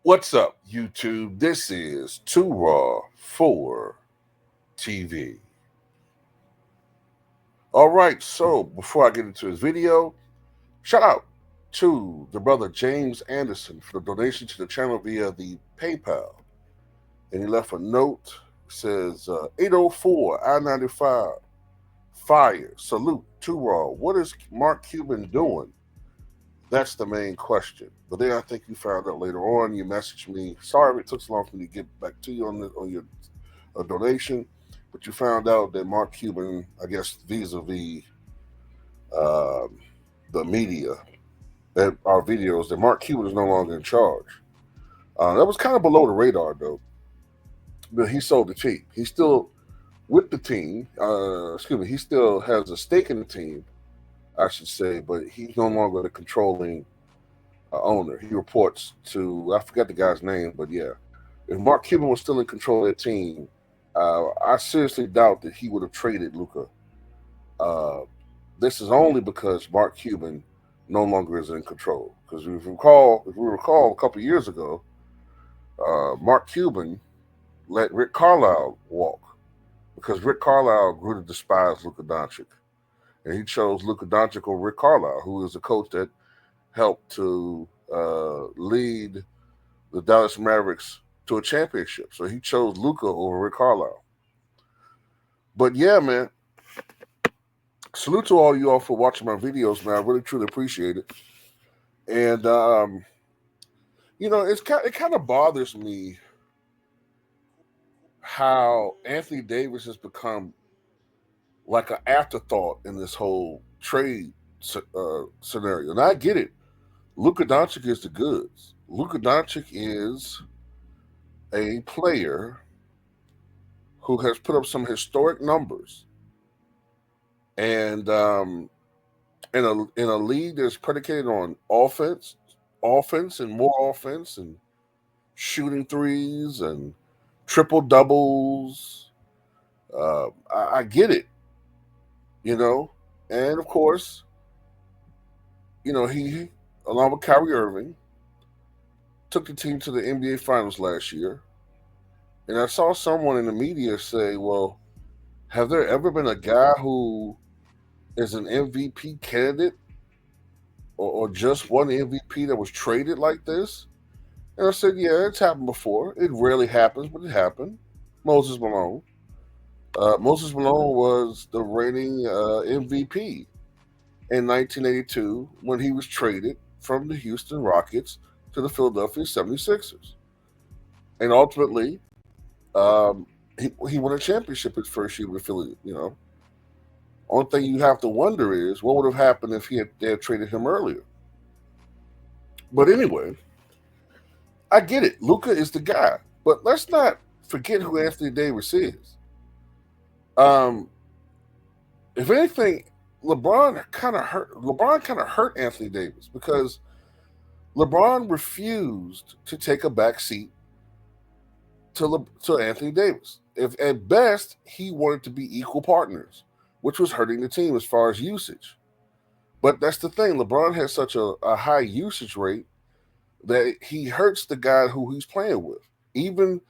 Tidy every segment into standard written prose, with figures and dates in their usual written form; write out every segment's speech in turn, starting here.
What's up, YouTube? This is Too Raw for TV. All right, so before I get into this video, shout out to the brother James Anderson for the donation to the channel via the PayPal. And he left a note, says 804 I-95, fire, salute, Too Raw. What is Mark Cuban doing? That's the main question. But then I think you found out later on. You messaged me. Sorry it took so long for me to get back to you on your donation, but you found out that Mark Cuban, I guess, vis-a-vis uh, the media, that our videos, that Mark Cuban is no longer in charge. That was kind of below the radar, though. But he sold the team. He's still with the team. He still has a stake in the team, I should say, but he's no longer the controlling owner. He reports to, I forgot the guy's name, but yeah. If Mark Cuban was still in control of that team, I seriously doubt that he would have traded Luca. Uh, this is only because Mark Cuban no longer is in control. Because if we recall, a couple of years ago, Mark Cuban let Rick Carlisle walk because Rick Carlisle grew to despise Luka Doncic, and he chose Luka Doncic over Rick Carlisle, who is a coach that helped to lead the Dallas Mavericks to a championship. So he chose Luka over Rick Carlisle. But yeah, man, salute to all you all for watching my videos, man. I really truly appreciate it. And it kind of bothers me how Anthony Davis has become like an afterthought in this whole trade scenario. And I get it. Luka Doncic is the goods. Luka Doncic is a player who has put up some historic numbers, and in a league that's predicated on offense, and more offense, and shooting threes and triple doubles. I get it, you know, and of course, he along with Kyrie Irving took the team to the NBA Finals last year. And I saw someone in the media say, well, have there ever been a guy who is an MVP candidate or just one MVP that was traded like this? And I said, yeah, it's happened before. It rarely happens, but it happened. Moses Malone. Moses Malone was the reigning MVP in 1982 when he was traded from the Houston Rockets to the Philadelphia 76ers. And ultimately, he won a championship his first year with Philly. Only thing you have to wonder is what would have happened if they had traded him earlier. But anyway, I get it. Luka is the guy, but let's not forget who Anthony Davis is. If anything, LeBron kind of hurt Anthony Davis because LeBron refused to take a back seat to Anthony Davis. If at best he wanted to be equal partners, which was hurting the team as far as usage. But that's the thing. LeBron has such a high usage rate that he hurts the guy who he's playing with. Even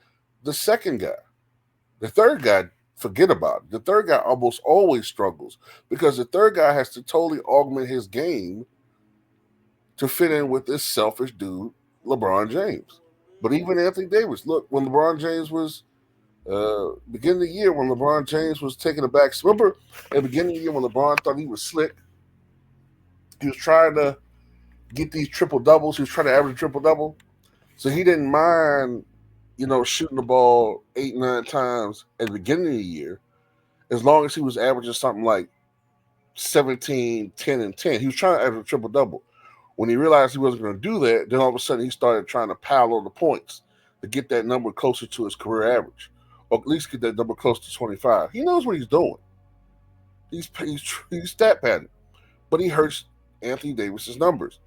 the second guy. The third guy, forget about it. The third guy almost always struggles because the third guy has to totally augment his game to fit in with this selfish dude, LeBron James. But even Anthony Davis, look, when LeBron James was beginning of the year, when LeBron James was taking a back, remember at the beginning of the year when LeBron thought he was slick, he was trying to get these triple doubles. He was trying to average a triple double, so he didn't mind, shooting the ball 8-9 times at the beginning of the year, as long as he was averaging something like 17, 10, and 10. He was trying to average a triple double. When he realized he wasn't going to do that, then all of a sudden he started trying to pile on the points to get that number closer to his career average, or at least get that number close to 25. He knows what he's doing. He's stat padding, but he hurts Anthony Davis's numbers.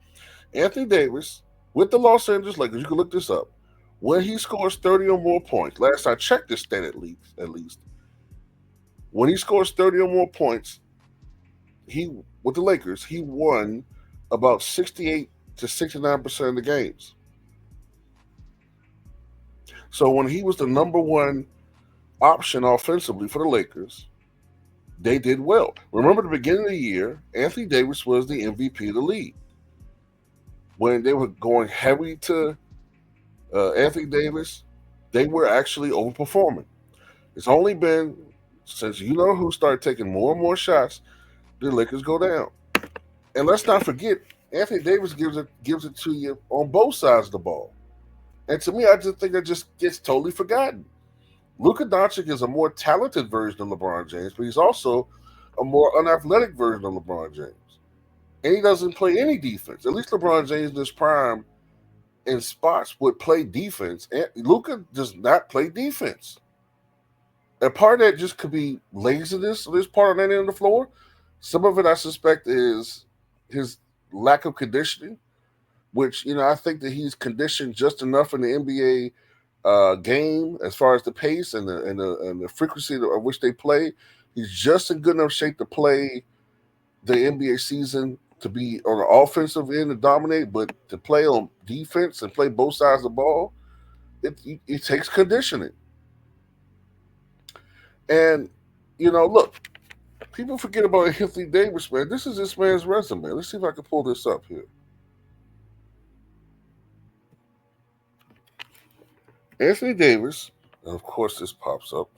Anthony Davis with the Los Angeles Lakers, you can look this up. When he scores 30 or more points, last I checked this stat at least, when he scores 30 or more points, with the Lakers, he won about 68 to 69% of the games. So when he was the number one option offensively for the Lakers, they did well. Remember the beginning of the year, Anthony Davis was the MVP of the league. When they were going heavy to Anthony Davis, they were actually overperforming. It's only been since you know who started taking more and more shots, the Lakers go down. And let's not forget, Anthony Davis gives it to you on both sides of the ball. And to me, I just think that just gets totally forgotten. Luka Doncic is a more talented version of LeBron James, but he's also a more unathletic version of LeBron James. And he doesn't play any defense. At least LeBron James in his prime in spots would play defense. And Luka does not play defense. And part of that just could be laziness on his part on that end of the floor. Some of it, I suspect, is his lack of conditioning, which, I think that he's conditioned just enough in the NBA game as far as the pace and the frequency of which they play. He's just in good enough shape to play the NBA season, to be on the offensive end and dominate, but to play on defense and play both sides of the ball, it takes conditioning. And, look, people forget about Anthony Davis, man. This is this man's resume. Let's see if I can pull this up here. Anthony Davis, and of course this pops up.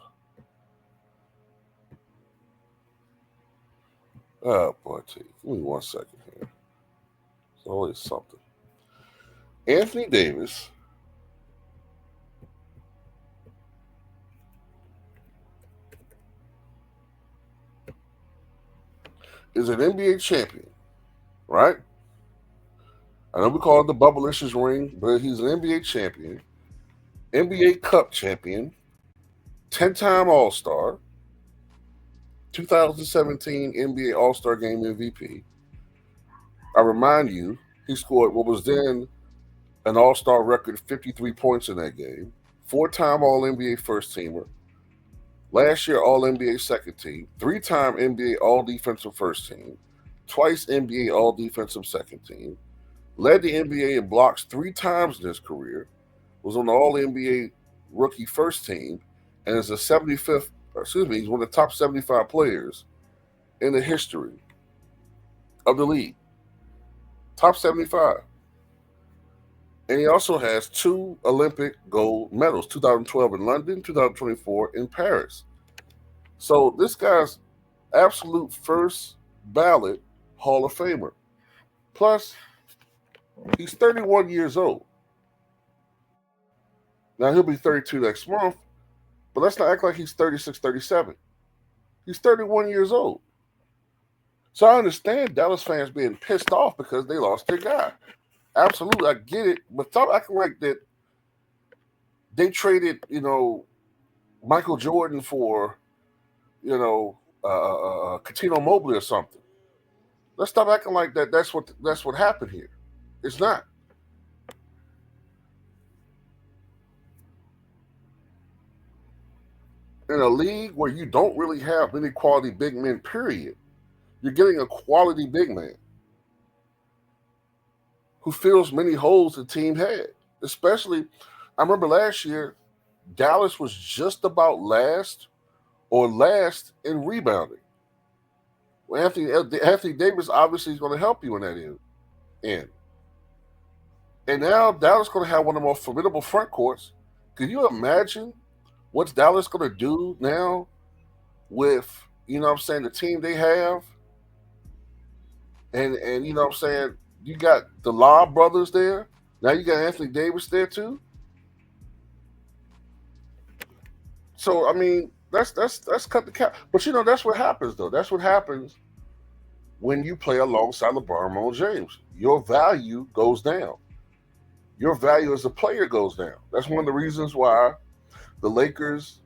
Oh, boy, give me 1 second here. It's always something. Anthony Davis is an NBA champion, right? I know we call it the Bubblicious ring, but he's an NBA champion, NBA Cup champion, 10-time All-Star, 2017 NBA All-Star Game MVP. I remind you, he scored what was then an All-Star record 53 points in that game, 4-time All-NBA first teamer, last year All-NBA second team, 3-time NBA All-Defensive first team, twice NBA All-Defensive second team, led the NBA in blocks 3 times in his career, was on the All-NBA rookie first team, and is he's one of the top 75 players in the history of the league. Top 75. And he also has 2 Olympic gold medals, 2012 in London, 2024 in Paris. So this guy's absolute first ballot Hall of Famer. Plus, he's 31 years old. Now, he'll be 32 next month, but let's not act like he's 36, 37. He's 31 years old. So I understand Dallas fans being pissed off because they lost their guy. Absolutely, I get it. But stop acting like that they traded, Michael Jordan for, Cuttino Mobley or something. Let's stop acting like that. That's what happened here. It's not. In a league where you don't really have many quality big men, period, you're getting a quality big man who fills many holes the team had. Especially, I remember last year, Dallas was just about last in rebounding. Well, Anthony Davis obviously is going to help you in that end. And now Dallas is going to have one of the most formidable front courts. Can you imagine what's Dallas going to do now with, the team they have? And you got the Lob brothers there. Now you got Anthony Davis there too. So that's cut the cap. But that's what happens though. That's what happens when you play alongside LeBron James. Your value goes down. Your value as a player goes down. That's one of the reasons why the Lakers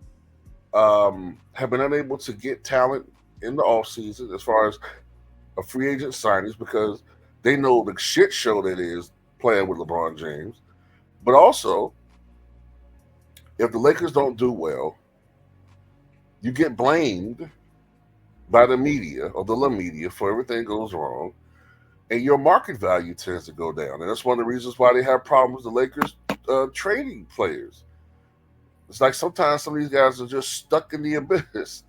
have been unable to get talent in the offseason as far as a free agent signings, because they know the shit show that is playing with LeBron James. But also, if the Lakers don't do well, you get blamed by the media or the La Media for everything goes wrong, and your market value tends to go down. And that's one of the reasons why they have problems with the Lakers trading players. It's like sometimes some of these guys are just stuck in the abyss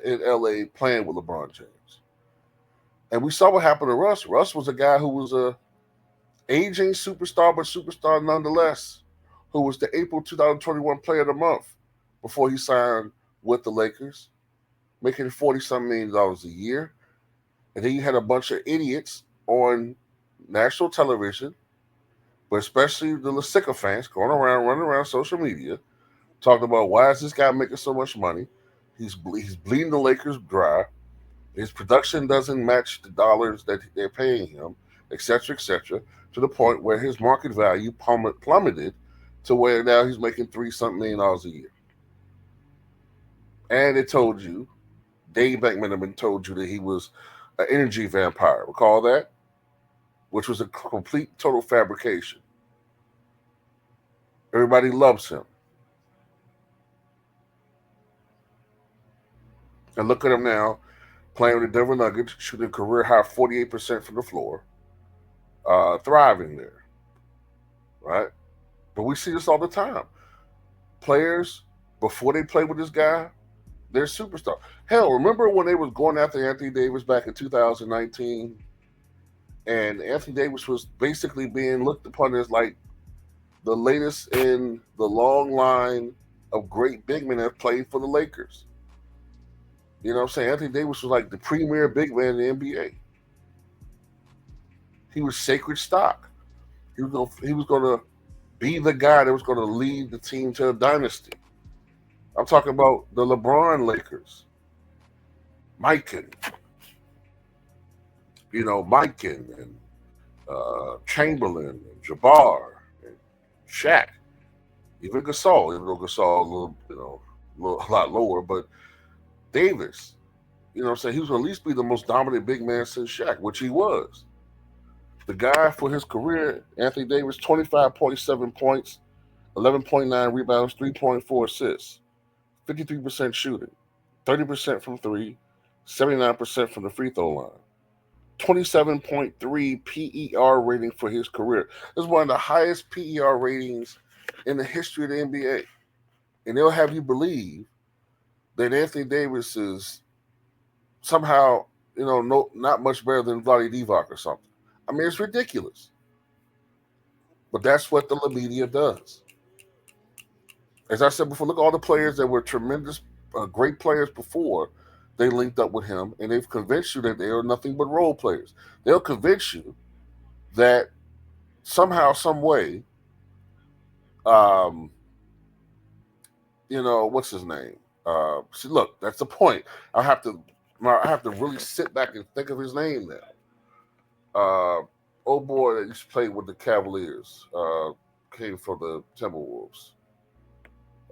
in LA playing with LeBron James. And we saw what happened to Russ. Russ was a guy who was a aging superstar, but superstar nonetheless, who was the April 2021 Player of the Month before he signed with the Lakers, making 40 some $1 million a year. And then you had a bunch of idiots on national television, but especially the sycophants going around, running around social media, talking about why is this guy making so much money? He's bleeding the Lakers dry. His production doesn't match the dollars that they're paying him, etc., to the point where his market value plummeted to where now he's making 3 something $1 million a year. And it told you, Dave Beckman told you that he was an energy vampire. Recall that? Which was a complete, total fabrication. Everybody loves him. And look at him now, playing with the Denver Nuggets, shooting a career high 48% from the floor, thriving there, right? But we see this all the time. Players, before they play with this guy, they're superstars. Hell, remember when they was going after Anthony Davis back in 2019? And Anthony Davis was basically being looked upon as like the latest in the long line of great big men that played for the Lakers. You know what I'm saying? Anthony Davis was like the premier big man in the NBA. He was sacred stock. He was gonna be the guy that was gonna lead the team to a dynasty. I'm talking about the LeBron Lakers. Mikan, Mikan and Chamberlain and Jabbar and Shaq, even Gasol, even though Gasol a little, a lot lower, but Davis, what I'm saying? He was going to at least be the most dominant big man since Shaq, which he was. The guy for his career, Anthony Davis, 25.7 points, 11.9 rebounds, 3.4 assists, 53% shooting, 30% from three, 79% from the free throw line. 27.3 PER rating for his career. This is one of the highest PER ratings in the history of the NBA. And they'll have you believe that Anthony Davis is somehow, not much better than Vlade Divac or something. I mean, it's ridiculous. But that's what the media does. As I said before, look at all the players that were tremendous, great players before they linked up with him, and they've convinced you that they are nothing but role players. They'll convince you that somehow, some way, um, what's his name? See, look, that's the point. I have to really sit back and think of his name now. Old boy that used to play with the Cavaliers, came from the Timberwolves.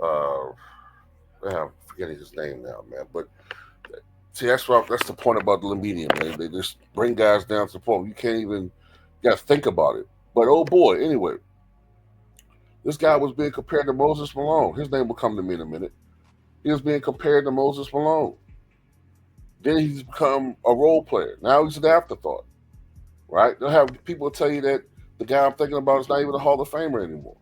Uh, I'm forgetting his name now, man. But see, that's the point about the media, man. They just bring guys down to the point you can't even, you got to think about it. But oh boy, anyway, this guy was being compared to Moses Malone. His name will come to me in a minute. He was being compared to Moses Malone. Then he's become a role player. Now he's an afterthought, right? They'll have people tell you that the guy I'm thinking about is not even a Hall of Famer anymore.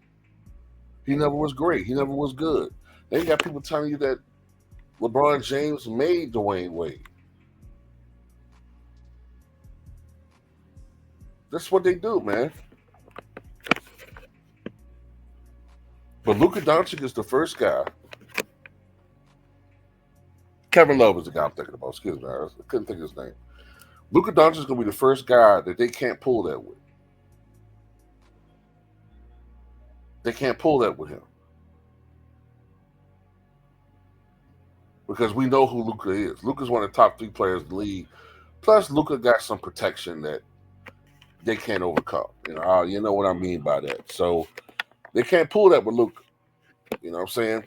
He never was great. He never was good. Then you got people telling you that LeBron James made Dwayne Wade. That's what they do, man. But Luka Doncic is the first guy. Kevin Love is the guy I'm thinking about. Excuse me, I couldn't think of his name. Luka Doncic is going to be the first guy that they can't pull that with. They can't pull that with him. Because we know who Luka is. Luka's one of the top 3 players in the league. Plus, Luka got some protection that they can't overcome. You know what I mean by that. So they can't pull that with Luka. You know what I'm saying?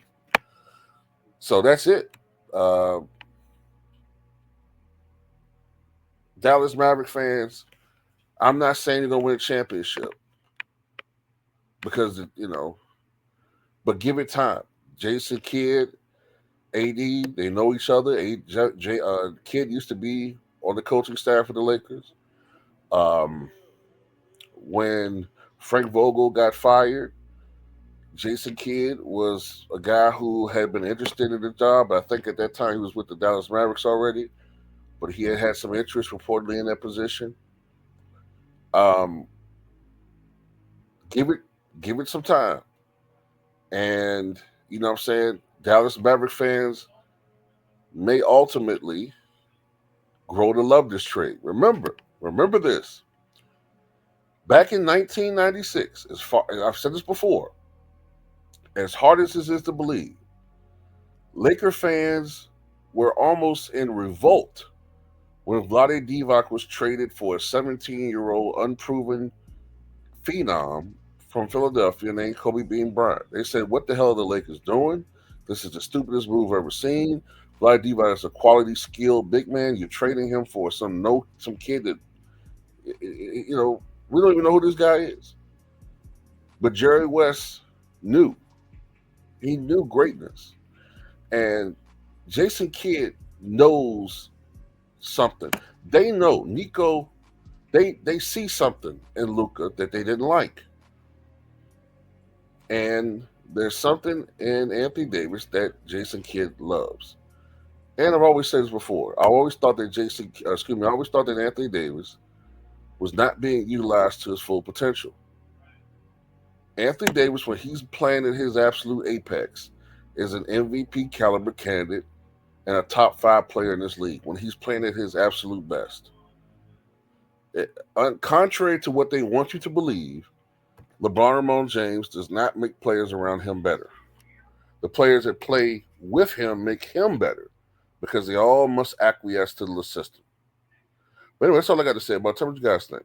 So that's it. Dallas Maverick fans, I'm not saying they're gonna win a championship because but give it time. Jason Kidd, AD, they know each other. Kidd used to be on the coaching staff of the Lakers. When Frank Vogel got fired, Jason Kidd was a guy who had been interested in the job. I think at that time he was with the Dallas Mavericks already, but he had some interest reportedly in that position. Um, give it give it some time, and you know what I'm saying. Dallas Maverick fans may ultimately grow to love this trade. Remember this. Back in 1996, as far I've said this before, as hard as this is to believe, Laker fans were almost in revolt when Vlade Divac was traded for a 17-year-old unproven phenom from Philadelphia named Kobe Bean Bryant. They said, "What the hell are the Lakers doing? This is the stupidest move I've ever seen. Vlade Divac is a quality, skilled big man. You're trading him for some kid that we don't even know who this guy is." But Jerry West knew. He knew greatness, and Jason Kidd knows something. They know Nico. They see something in Luca that they didn't like, and there's something in Anthony Davis that Jason Kidd loves. And I've always said this before. I always thought that I always thought that Anthony Davis was not being utilized to his full potential. Anthony Davis, when he's playing at his absolute apex, is an MVP caliber candidate and a top 5 player in this league when he's playing at his absolute best. Contrary to what they want you to believe, LeBron Ramon James does not make players around him better. The players that play with him make him better because they all must acquiesce to the system. But anyway, that's all I got to say about it. Tell me what you guys think.